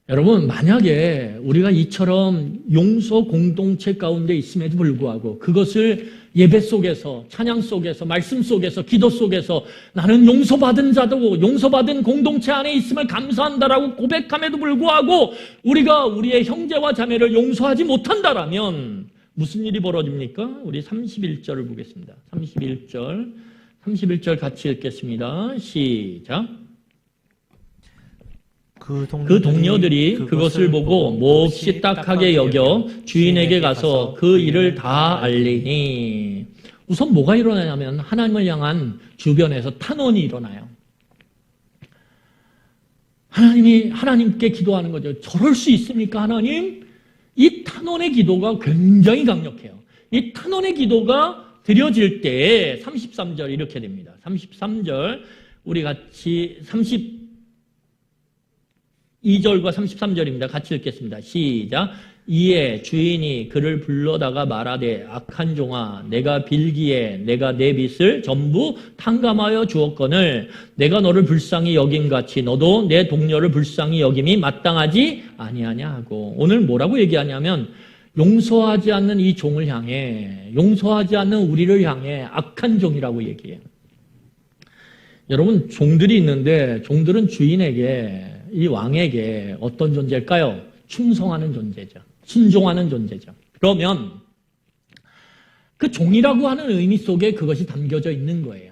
여러분, 만약에 우리가 이처럼 용서 공동체 가운데 있음에도 불구하고 그것을 예배 속에서, 찬양 속에서, 말씀 속에서, 기도 속에서 나는 용서받은 자고 용서받은 공동체 안에 있음을 감사한다라고 고백함에도 불구하고 우리가 우리의 형제와 자매를 용서하지 못한다라면 무슨 일이 벌어집니까? 우리 31절을 보겠습니다. 31절 같이 읽겠습니다. 시작. 그 동료들이 그것을 보고 몹시 딱하게 여겨 주인에게 가서 그 일을 다 알리니. 우선 뭐가 일어나냐면 하나님을 향한 주변에서 탄원이 일어나요. 하나님께 기도하는 거죠. 저럴 수 있습니까, 하나님? 이 탄원의 기도가 굉장히 강력해요. 이 탄원의 기도가 드려질 때에 33절 이렇게 됩니다. 33절 우리 같이 32절과 33절입니다. 같이 읽겠습니다. 시작. 이에 주인이 그를 불러다가 말하되 악한 종아 내가 빌기에 내가 내 빚을 전부 탕감하여 주었거늘 내가 너를 불쌍히 여김같이 너도 내 동료를 불쌍히 여김이 마땅하지 아니하냐 하고. 오늘 뭐라고 얘기하냐면 용서하지 않는 이 종을 향해, 용서하지 않는 우리를 향해 악한 종이라고 얘기해요. 여러분, 종들이 있는데 종들은 주인에게, 이 왕에게 어떤 존재일까요? 충성하는 존재죠. 순종하는 존재죠. 그러면 그 종이라고 하는 의미 속에 그것이 담겨져 있는 거예요.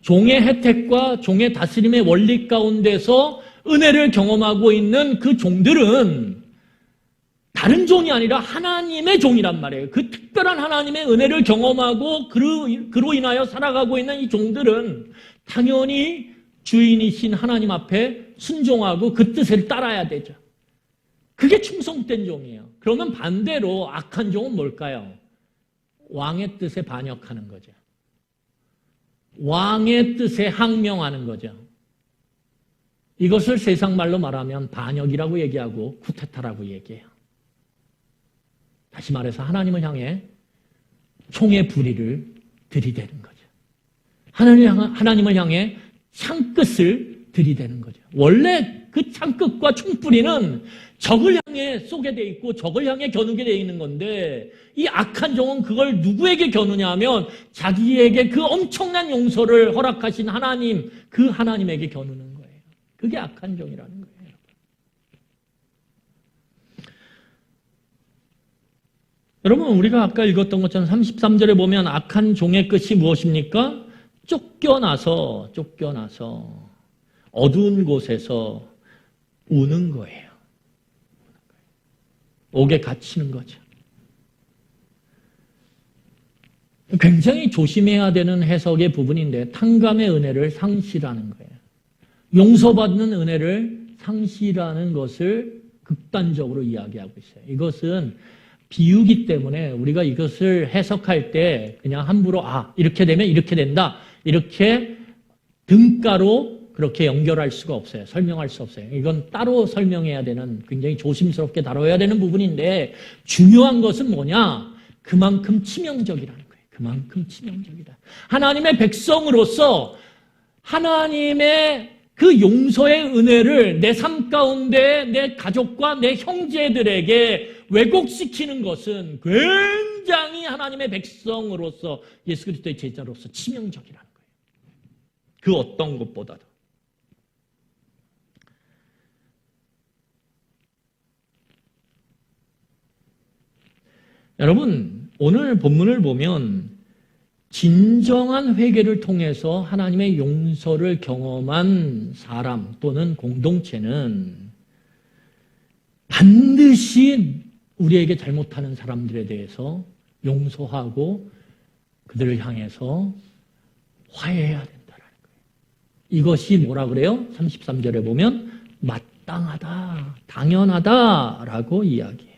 종의 혜택과 종의 다스림의 원리 가운데서 은혜를 경험하고 있는 그 종들은 다른 종이 아니라 하나님의 종이란 말이에요. 그 특별한 하나님의 은혜를 경험하고 그로 인하여 살아가고 있는 이 종들은 당연히 주인이신 하나님 앞에 순종하고 그 뜻을 따라야 되죠. 그게 충성된 종이에요. 그러면 반대로 악한 종은 뭘까요? 왕의 뜻에 반역하는 거죠. 왕의 뜻에 항명하는 거죠. 이것을 세상 말로 말하면 반역이라고 얘기하고 쿠데타라고 얘기해요. 다시 말해서 하나님을 향해 총의 불의를 들이대는 거죠. 하나님을 향해 창끝을 들이대는 거죠. 원래 그 창끝과 총불이는 적을 향해 쏘게 돼 있고 적을 향해 겨누게 돼 있는 건데 이 악한 종은 그걸 누구에게 겨누냐 하면 자기에게 그 엄청난 용서를 허락하신 하나님, 그 하나님에게 겨누는 거예요. 그게 악한 종이라는 거예요. 여러분, 우리가 아까 읽었던 것처럼 33절에 보면 악한 종의 끝이 무엇입니까? 쫓겨나서 어두운 곳에서 우는 거예요. 옥에 갇히는 거죠. 굉장히 조심해야 되는 해석의 부분인데 탕감의 은혜를 상실하는 거예요. 용서받는 은혜를 상실하는 것을 극단적으로 이야기하고 있어요. 이것은 비유기 때문에 우리가 이것을 해석할 때 그냥 함부로 이렇게 되면 이렇게 된다, 이렇게 등가로 그렇게 연결할 수가 없어요. 설명할 수 없어요. 이건 따로 설명해야 되는, 굉장히 조심스럽게 다뤄야 되는 부분인데 중요한 것은 뭐냐? 그만큼 치명적이라는 거예요. 그만큼 치명적이다. 하나님의 백성으로서 하나님의 그 용서의 은혜를 내 삶 가운데 내 가족과 내 형제들에게 왜곡시키는 것은 굉장히 하나님의 백성으로서 예수 그리스도의 제자로서 치명적이라는 거예요. 그 어떤 것보다도. 여러분, 오늘 본문을 보면 진정한 회개를 통해서 하나님의 용서를 경험한 사람 또는 공동체는 반드시 우리에게 잘못하는 사람들에 대해서 용서하고 그들을 향해서 화해해야 된다는 거예요. 이것이 뭐라 그래요? 33절에 보면 마땅한 마땅하다, 당연하다라고 이야기해요.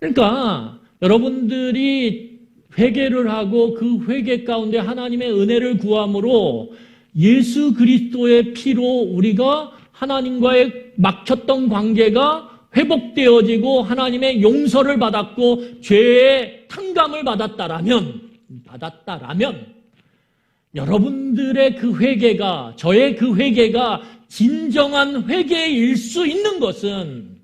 그러니까 여러분들이 회개를 하고 그 회개 가운데 하나님의 은혜를 구함으로 예수 그리스도의 피로 우리가 하나님과의 막혔던 관계가 회복되어지고 하나님의 용서를 받았고 죄의 탕감을 받았다라면 여러분들의 그 회개가, 저의 그 회개가 진정한 회개일 수 있는 것은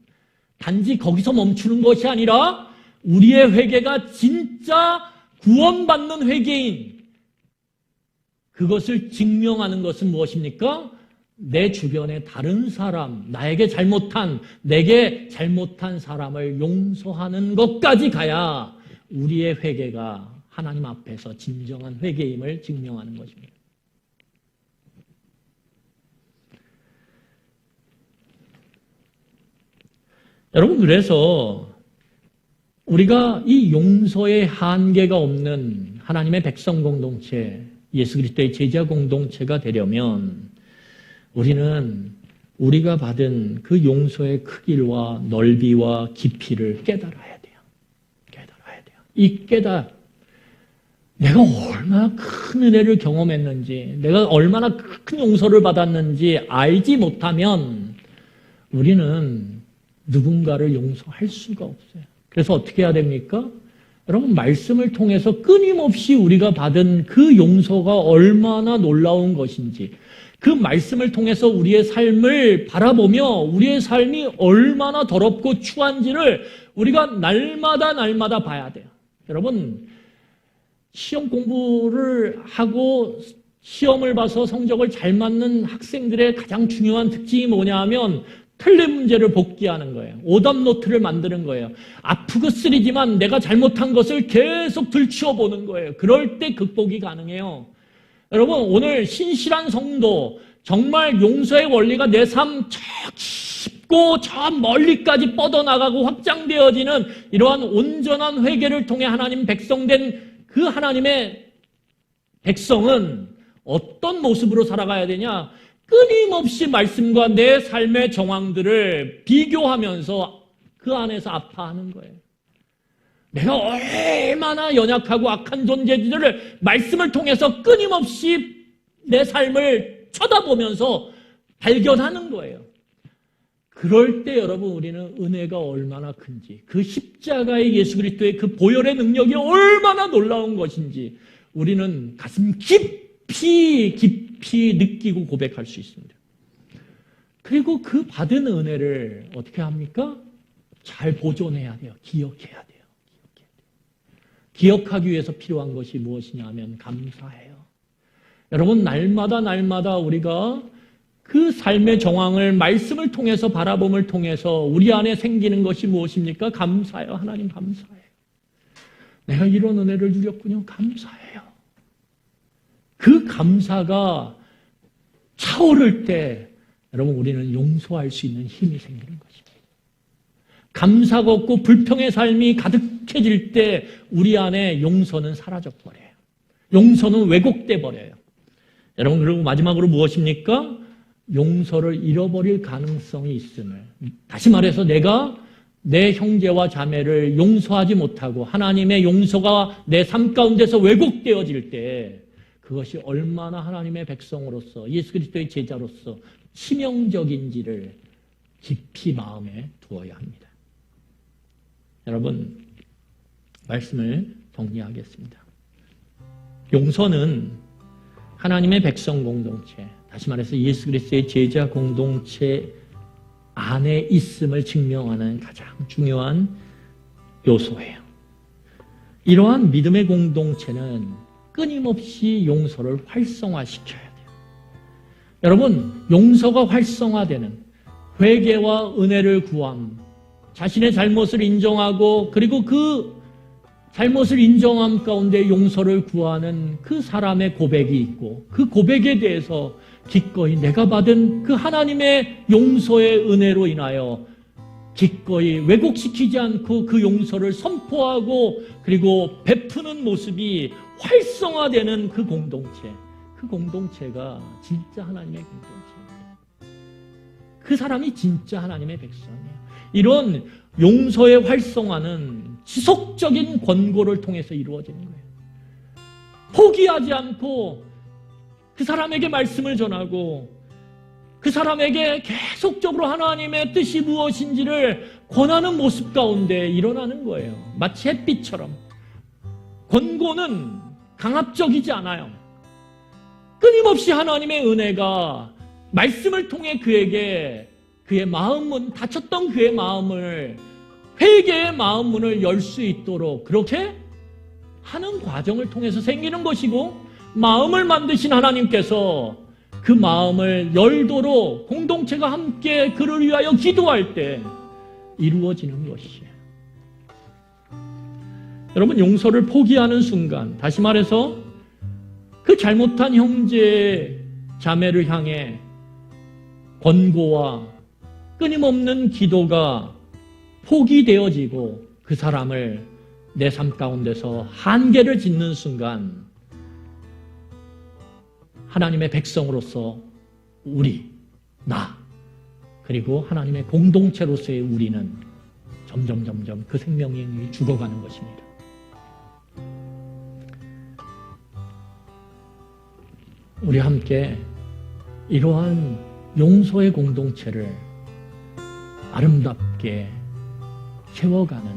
단지 거기서 멈추는 것이 아니라 우리의 회개가 진짜 구원받는 회개인 그것을 증명하는 것은 무엇입니까? 내 주변의 다른 사람, 내게 잘못한 사람을 용서하는 것까지 가야 우리의 회개가 하나님 앞에서 진정한 회개임을 증명하는 것입니다. 여러분, 그래서 우리가 이 용서의 한계가 없는 하나님의 백성 공동체, 예수 그리스도의 제자 공동체가 되려면 우리는 우리가 받은 그 용서의 크기와 넓이와 깊이를 깨달아야 돼요. 내가 얼마나 큰 은혜를 경험했는지, 내가 얼마나 큰 용서를 받았는지 알지 못하면 우리는 누군가를 용서할 수가 없어요. 그래서 어떻게 해야 됩니까? 여러분, 말씀을 통해서 끊임없이 우리가 받은 그 용서가 얼마나 놀라운 것인지, 그 말씀을 통해서 우리의 삶을 바라보며 우리의 삶이 얼마나 더럽고 추한지를 우리가 날마다 봐야 돼요. 여러분, 시험 공부를 하고 시험을 봐서 성적을 잘 맞는 학생들의 가장 중요한 특징이 뭐냐 하면 틀린 문제를 복기하는 거예요. 오답 노트를 만드는 거예요. 아프고 쓰리지만 내가 잘못한 것을 계속 들추어 보는 거예요. 그럴 때 극복이 가능해요. 여러분, 오늘 신실한 성도, 정말 용서의 원리가 내 삶 저 깊고 저 멀리까지 뻗어나가고 확장되어지는 이러한 온전한 회개를 통해 하나님 백성된 그 하나님의 백성은 어떤 모습으로 살아가야 되냐? 끊임없이 말씀과 내 삶의 정황들을 비교하면서 그 안에서 아파하는 거예요. 내가 얼마나 연약하고 악한 존재들을 말씀을 통해서 끊임없이 내 삶을 쳐다보면서 발견하는 거예요. 그럴 때 여러분, 우리는 은혜가 얼마나 큰지, 그 십자가의 예수 그리스도의 그 보혈의 능력이 얼마나 놀라운 것인지 우리는 가슴 깊이 느끼고 고백할 수 있습니다. 그리고 그 받은 은혜를 어떻게 합니까? 잘 보존해야 돼요. 기억해야 돼요. 기억하기 위해서 필요한 것이 무엇이냐 하면 감사해요. 여러분, 날마다 우리가 그 삶의 정황을 말씀을 통해서 바라봄을 통해서 우리 안에 생기는 것이 무엇입니까? 감사해요. 하나님 감사해요. 내가 이런 은혜를 누렸군요. 감사해요. 그 감사가 차오를 때 여러분, 우리는 용서할 수 있는 힘이 생기는 것입니다. 감사가 없고 불평의 삶이 가득해질 때 우리 안에 용서는 사라져 버려요. 용서는 왜곡돼 버려요. 여러분, 그리고 마지막으로 무엇입니까? 용서를 잃어버릴 가능성이 있음을. 다시 말해서 내가 내 형제와 자매를 용서하지 못하고 하나님의 용서가 내 삶 가운데서 왜곡되어질 때 그것이 얼마나 하나님의 백성으로서 예수 그리스도의 제자로서 치명적인지를 깊이 마음에 두어야 합니다. 여러분, 말씀을 정리하겠습니다. 용서는 하나님의 백성 공동체, 다시 말해서 예수 그리스도의 제자 공동체 안에 있음을 증명하는 가장 중요한 요소예요. 이러한 믿음의 공동체는 끊임없이 용서를 활성화시켜야 돼요. 여러분, 용서가 활성화되는 회개와 은혜를 구함, 자신의 잘못을 인정하고 그리고 그 잘못을 인정함 가운데 용서를 구하는 그 사람의 고백이 있고 그 고백에 대해서 기꺼이 내가 받은 그 하나님의 용서의 은혜로 인하여 기꺼이 왜곡시키지 않고 그 용서를 선포하고 그리고 베푸는 모습이 활성화되는 그 공동체가 진짜 하나님의 공동체입니다. 그 사람이 진짜 하나님의 백성이에요. 이런 용서의 활성화는 지속적인 권고를 통해서 이루어지는 거예요. 포기하지 않고 그 사람에게 말씀을 전하고 그 사람에게 계속적으로 하나님의 뜻이 무엇인지를 권하는 모습 가운데 일어나는 거예요. 마치 햇빛처럼. 권고는 강압적이지 않아요. 끊임없이 하나님의 은혜가 말씀을 통해 그에게 그의 마음문, 닫혔던 그의 마음을, 회개의 마음문을 열 수 있도록 그렇게 하는 과정을 통해서 생기는 것이고, 마음을 만드신 하나님께서 그 마음을 열도록 공동체가 함께 그를 위하여 기도할 때 이루어지는 것이에요. 여러분, 용서를 포기하는 순간, 다시 말해서 그 잘못한 형제 자매를 향해 권고와 끊임없는 기도가 포기되어지고 그 사람을 내 삶 가운데서 한계를 짓는 순간, 하나님의 백성으로서 우리, 나, 그리고 하나님의 공동체로서의 우리는 점점 그 생명이 죽어가는 것입니다. 우리 함께 이러한 용서의 공동체를 아름답게 세워가는,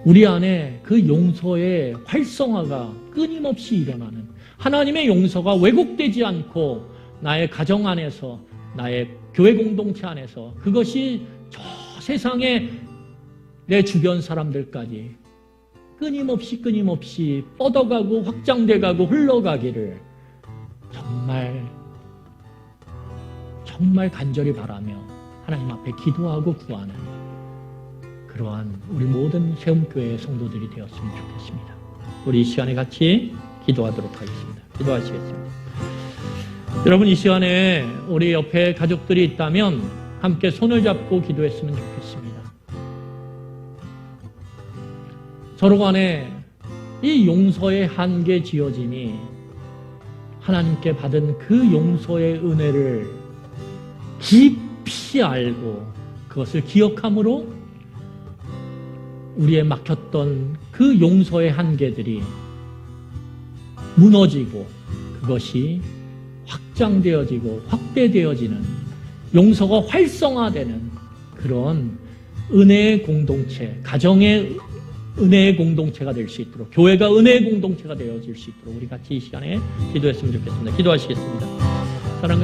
우리 안에 그 용서의 활성화가 끊임없이 일어나는, 하나님의 용서가 왜곡되지 않고 나의 가정 안에서, 나의 교회 공동체 안에서 그것이 저 세상의 내 주변 사람들까지 끊임없이 뻗어가고 확장돼가고 흘러가기를 정말 간절히 바라며 하나님 앞에 기도하고 구하는 그러한 우리 모든 세움교회의 성도들이 되었으면 좋겠습니다. 우리 이 시간에 같이 기도하도록 하겠습니다. 기도하시겠습니다. 여러분, 이 시간에 우리 옆에 가족들이 있다면 함께 손을 잡고 기도했으면 좋겠습니다. 서로 간에 이 용서의 한계 지어짐이 하나님께 받은 그 용서의 은혜를 깊이 알고 그것을 기억함으로 우리의 막혔던 그 용서의 한계들이 무너지고 그것이 확장되어지고 확대되어지는, 용서가 활성화되는 그런 은혜의 공동체, 가정의 은혜의 공동체가 될 수 있도록, 교회가 은혜의 공동체가 되어질 수 있도록 우리 같이 이 시간에 기도했으면 좋겠습니다. 기도하시겠습니다. 사랑과